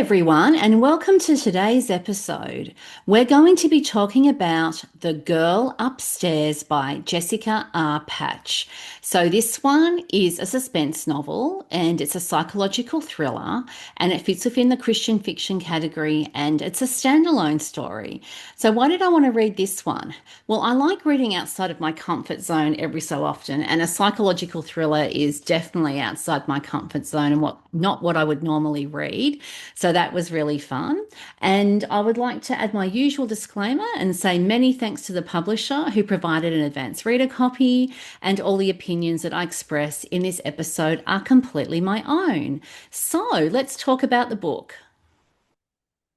everyone, and welcome to today's episode. We're going to be talking about The Girl Upstairs by Jessica R. Patch. So, this one is a suspense novel and it's a psychological thriller, and it fits within the Christian fiction category, and it's a standalone story. So, why did I want to read this one? Well, I like reading outside of my comfort zone every so often, and a psychological thriller is definitely outside my comfort zone and not what I would normally read. So that was really fun. And I would like to add my usual disclaimer and say many thanks to the publisher who provided an advance reader copy, and all the opinions that I express in this episode are completely my own. So let's talk about the book.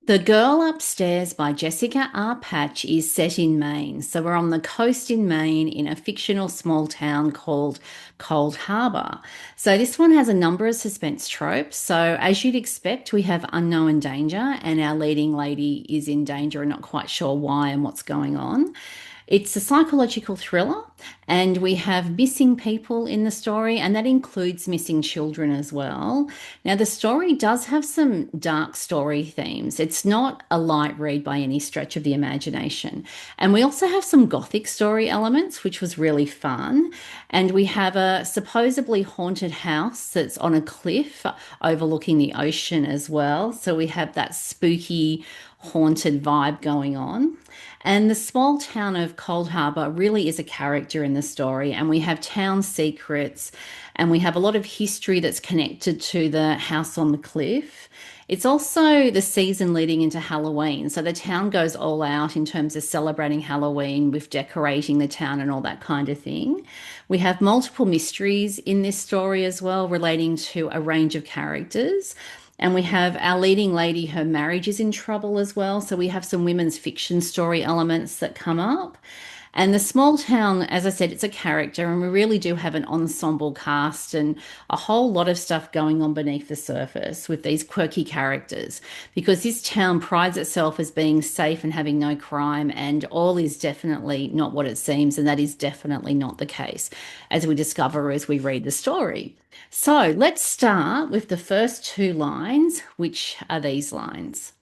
The Girl Upstairs by Jessica R. Patch is set in Maine. So we're on the coast in Maine in a fictional small town called Cold Harbour. So this one has a number of suspense tropes. So as you'd expect, we have unknown danger, and our leading lady is in danger and not quite sure why and what's going on. It's a psychological thriller, and we have missing people in the story, and that includes missing children as well. Now, the story does have some dark story themes. It's not a light read by any stretch of the imagination. And we also have some gothic story elements, which was really fun. And we have a supposedly haunted house that's on a cliff overlooking the ocean as well. So we have that spooky, haunted vibe going on. And the small town of Cold Harbour really is a character in the story, and we have town secrets, and we have a lot of history that's connected to the house on the cliff. It's also the season leading into Halloween, so the town goes all out in terms of celebrating Halloween with decorating the town and all that kind of thing. We have multiple mysteries in this story as well, relating to a range of characters. And we have our leading lady, her marriage is in trouble as well. So we have some women's fiction story elements that come up. And the small town, as I said, it's a character, and we really do have an ensemble cast and a whole lot of stuff going on beneath the surface with these quirky characters, because this town prides itself as being safe and having no crime, and all is definitely not what it seems, and that is definitely not the case, as we discover as we read the story. So let's start with the first two lines, which are these lines.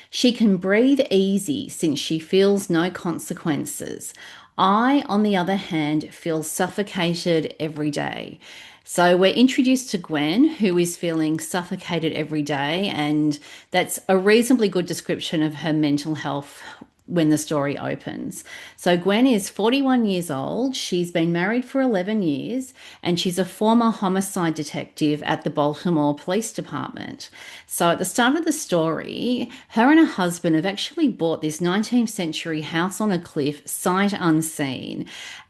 She can breathe easy since she feels no consequences. I, on the other hand, feel suffocated every day. So we're introduced to Gwen, who is feeling suffocated every day, and that's a reasonably good description of her mental health when the story opens. So Gwen is 41 years old. She's been married for 11 years, and she's a former homicide detective at the Baltimore Police Department. So at the start of the story, her and her husband have actually bought this 19th century house on a cliff, sight unseen.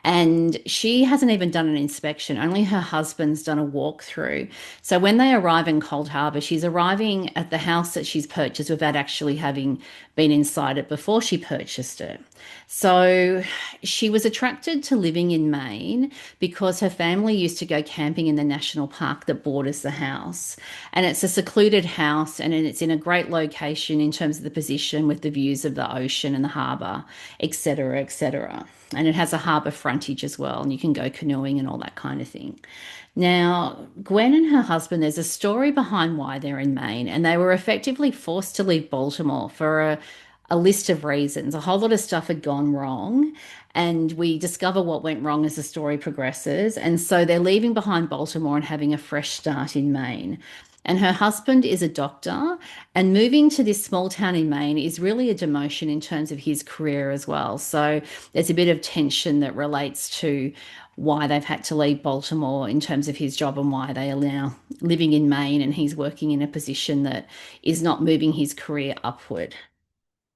And she hasn't even done an inspection, only her husband's done a walkthrough. So when they arrive in Cold Harbour, she's arriving at the house that she's purchased without actually having been inside it before she purchased it. So she was attracted to living in Maine because her family used to go camping in the national park that borders the house. And it's a secluded house, and it's in a great location in terms of the position with the views of the ocean and the harbour, etc., etc. And it has a harbour frontage as well, and you can go canoeing and all that kind of thing. Now, Gwen and her husband, there's a story behind why they're in Maine, and they were effectively forced to leave Baltimore for a list of reasons. A whole lot of stuff had gone wrong, and we discover what went wrong as the story progresses. And so they're leaving behind Baltimore and having a fresh start in Maine. And her husband is a doctor, and moving to this small town in Maine is really a demotion in terms of his career as well. So there's a bit of tension that relates to why they've had to leave Baltimore in terms of his job, and why they are now living in Maine, and he's working in a position that is not moving his career upward.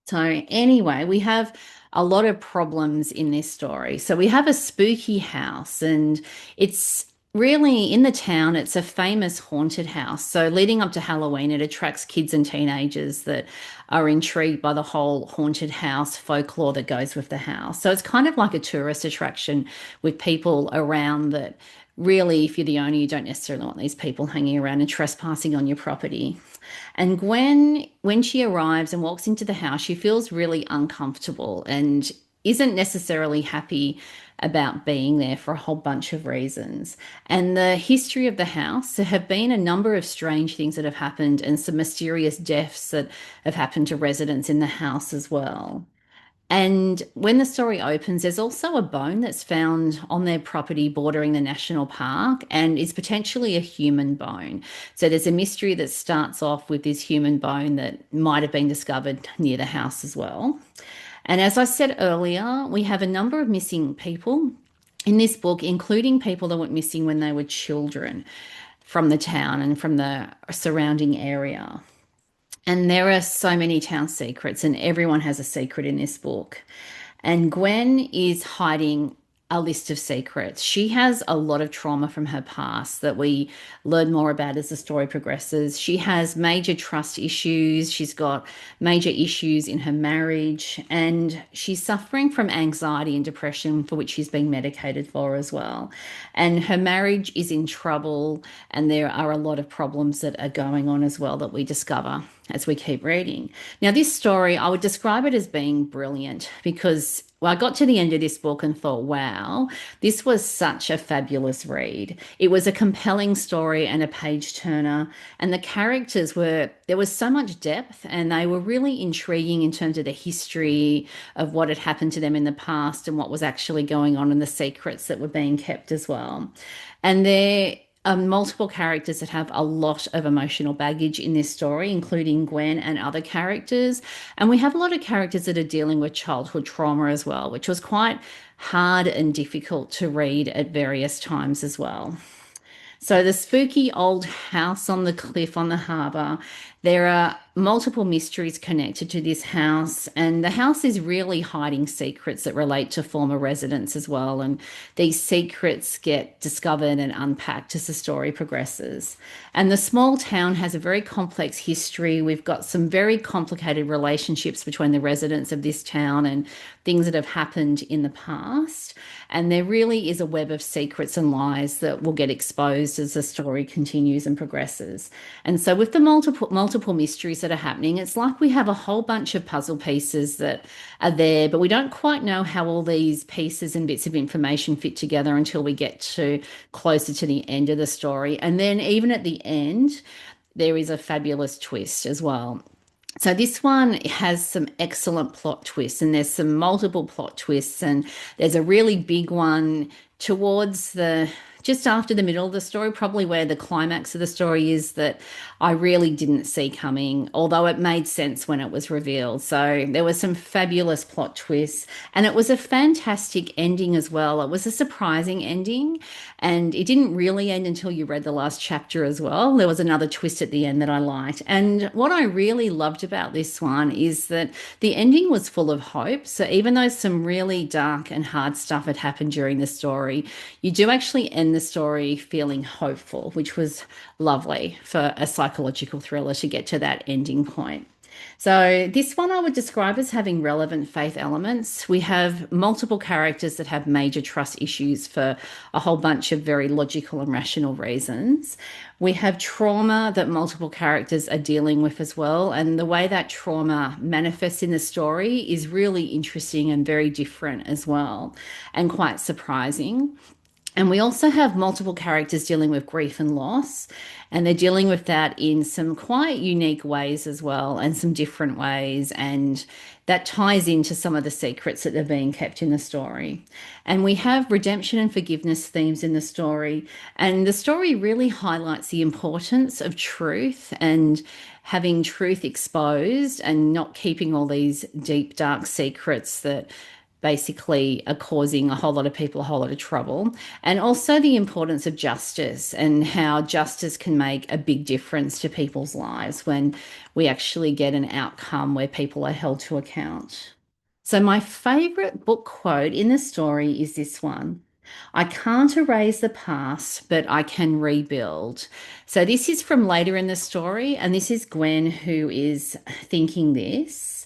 So, anyway, we have a lot of problems in this story. So, we have a spooky house, and it's really in the town, it's a famous haunted house. So, leading up to Halloween, it attracts kids and teenagers that are intrigued by the whole haunted house folklore that goes with the house. So, it's kind of like a tourist attraction with people around that. Really, if you're the owner, you don't necessarily want these people hanging around and trespassing on your property. And Gwen, when she arrives and walks into the house, she feels really uncomfortable. And isn't necessarily happy about being there for a whole bunch of reasons. And the history of the house, there have been a number of strange things that have happened and some mysterious deaths that have happened to residents in the house as well. And when the story opens, there's also a bone that's found on their property bordering the national park and is potentially a human bone. So there's a mystery that starts off with this human bone that might have been discovered near the house as well. And as I said earlier, we have a number of missing people in this book, including people that went missing when they were children from the town and from the surrounding area. And there are so many town secrets, and everyone has a secret in this book. And Gwen is hiding a list of secrets. She has a lot of trauma from her past that we learn more about as the story progresses. She has major trust issues. She's got major issues in her marriage, and she's suffering from anxiety and depression, for which she's being medicated for as well. And her marriage is in trouble, and there are a lot of problems that are going on as well that we discover as we keep reading. Now, this story, I would describe it as being brilliant because I got to the end of this book and thought, wow, this was such a fabulous read. It was a compelling story and a page turner, and the characters were, there was so much depth, and they were really intriguing in terms of the history of what had happened to them in the past and what was actually going on and the secrets that were being kept as well. And there multiple characters that have a lot of emotional baggage in this story, including Gwen and other characters. And we have a lot of characters that are dealing with childhood trauma as well, which was quite hard and difficult to read at various times as well. So, the spooky old house on the cliff on the harbour, there are multiple mysteries connected to this house, and the house is really hiding secrets that relate to former residents as well. And these secrets get discovered and unpacked as the story progresses. And the small town has a very complex history. We've got some very complicated relationships between the residents of this town and things that have happened in the past. And there really is a web of secrets and lies that will get exposed as the story continues and progresses. And so, with the multiple mysteries that are happening, it's like we have a whole bunch of puzzle pieces that are there, but we don't quite know how all these pieces and bits of information fit together until we get to closer to the end of the story. And then, even at the end, there is a fabulous twist as well. So this one has some excellent plot twists, and there's some multiple plot twists, and there's a really big one towards the just after the middle of the story, probably where the climax of the story is, that I really didn't see coming, although it made sense when it was revealed. So there were some fabulous plot twists, and it was a fantastic ending as well. It was a surprising ending, and it didn't really end until you read the last chapter as well. There was another twist at the end that I liked. And what I really loved about this one is that the ending was full of hope. So even though some really dark and hard stuff had happened during the story, you do actually end the story feeling hopeful, which was lovely for a psychological thriller to get to that ending point. So, this one I would describe as having relevant faith elements. We have multiple characters that have major trust issues for a whole bunch of very logical and rational reasons. We have trauma that multiple characters are dealing with as well. And the way that trauma manifests in the story is really interesting and very different as well, and quite surprising. And we also have multiple characters dealing with grief and loss, and they're dealing with that in some quite unique ways as well, and some different ways. And that ties into some of the secrets that are being kept in the story. And we have redemption and forgiveness themes in the story. And the story really highlights the importance of truth and having truth exposed and not keeping all these deep, dark secrets that basically are causing a whole lot of people a whole lot of trouble. And also the importance of justice and how justice can make a big difference to people's lives when we actually get an outcome where people are held to account. So, my favorite book quote in the story is this one: I can't erase the past, but I can rebuild. So, this is from later in the story, and this is Gwen who is thinking this.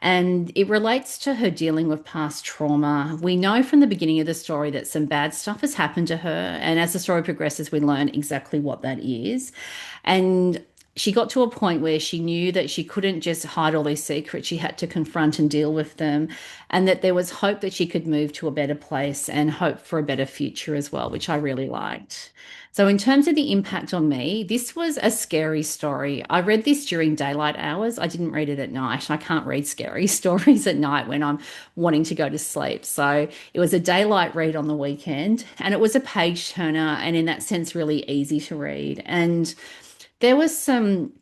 And it relates to her dealing with past trauma. We know from the beginning of the story that some bad stuff has happened to her. And as the story progresses, we learn exactly what that is. And she got to a point where she knew that she couldn't just hide all these secrets. She had to confront and deal with them, and that there was hope that she could move to a better place and hope for a better future as well, which I really liked. So, in terms of the impact on me, this was a scary story. I read this during daylight hours. I didn't read it at night. I can't read scary stories at night when I'm wanting to go to sleep. So, it was a daylight read on the weekend, and it was a page turner, and in that sense, really easy to read. And there was some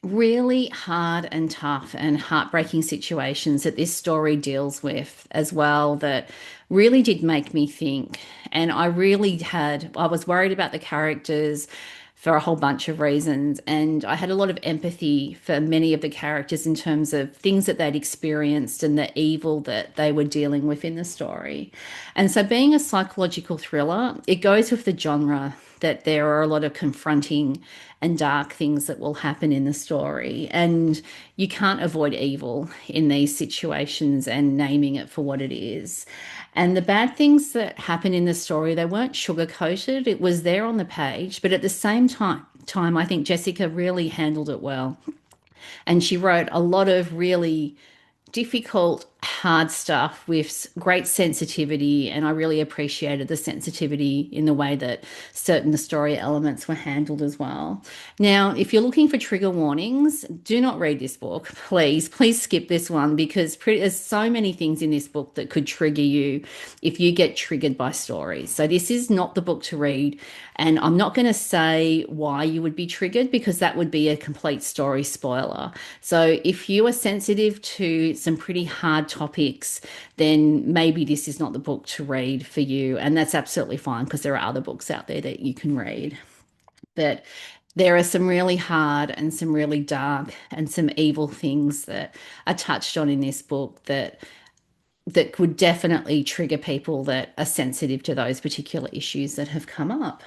really hard and tough and heartbreaking situations that this story deals with as well that really did make me think. And I was worried about the characters for a whole bunch of reasons. And I had a lot of empathy for many of the characters in terms of things that they'd experienced and the evil that they were dealing with in the story. And so, being a psychological thriller, it goes with the genre that there are a lot of confronting and dark things that will happen in the story. And you can't avoid evil in these situations and naming it for what it is. And the bad things that happen in the story, they weren't sugar-coated. It was there on the page, but at the same time, I think Jessica really handled it well. And she wrote a lot of really difficult, hard stuff with great sensitivity, and I really appreciated the sensitivity in the way that certain story elements were handled as well. Now, if you're looking for trigger warnings, do not read this book. Please skip this one because there's so many things in this book that could trigger you if you get triggered by stories. So this is not the book to read, and I'm not going to say why you would be triggered because that would be a complete story spoiler. So if you are sensitive to some pretty hard topics, then maybe this is not the book to read for you. And that's absolutely fine because there are other books out there that you can read. But there are some really hard and some really dark and some evil things that are touched on in this book that would definitely trigger people that are sensitive to those particular issues that have come up.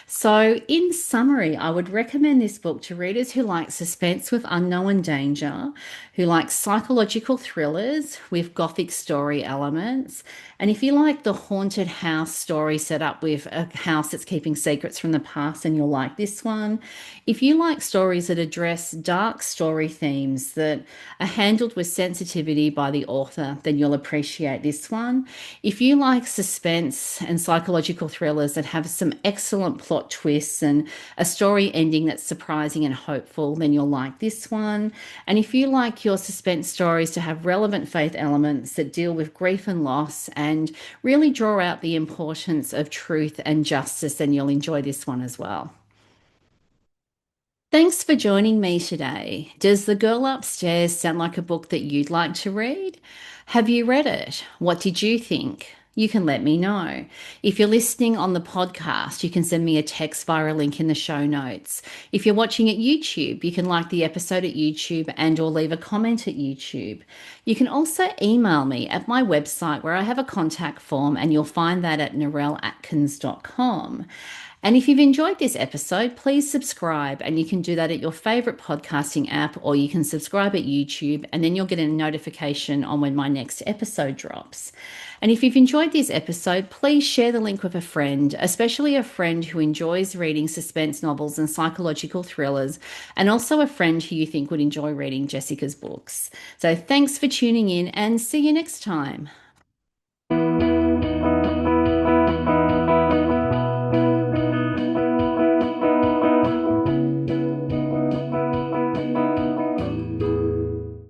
So, in summary, I would recommend this book to readers who like suspense with unknown danger, who like psychological thrillers with gothic story elements, and if you like the haunted house story set up with a house that's keeping secrets from the past, then you'll like this one. If you like stories that address dark story themes that are handled with sensitivity by the author, then you'll appreciate this one. If you like suspense and psychological thrillers that have some excellent plot twists and a story ending that's surprising and hopeful, then you'll like this one. And if you like your suspense stories to have relevant faith elements that deal with grief and loss and really draw out the importance of truth and justice, then you'll enjoy this one as well. Thanks for joining me today. Does The Girl Upstairs sound like a book that you'd like to read? Have you read it? What did you think? You can let me know. If you're listening on the podcast, you can send me a text via a link in the show notes. If you're watching at YouTube, you can like the episode at YouTube and or leave a comment at YouTube. You can also email me at my website where I have a contact form and you'll find that at narelleatkins.com. And if you've enjoyed this episode, please subscribe. And you can do that at your favorite podcasting app, or you can subscribe at YouTube, and then you'll get a notification on when my next episode drops. And if you've enjoyed this episode, please share the link with a friend, especially a friend who enjoys reading suspense novels and psychological thrillers, and also a friend who you think would enjoy reading Jessica's books. So thanks for tuning in and see you next time.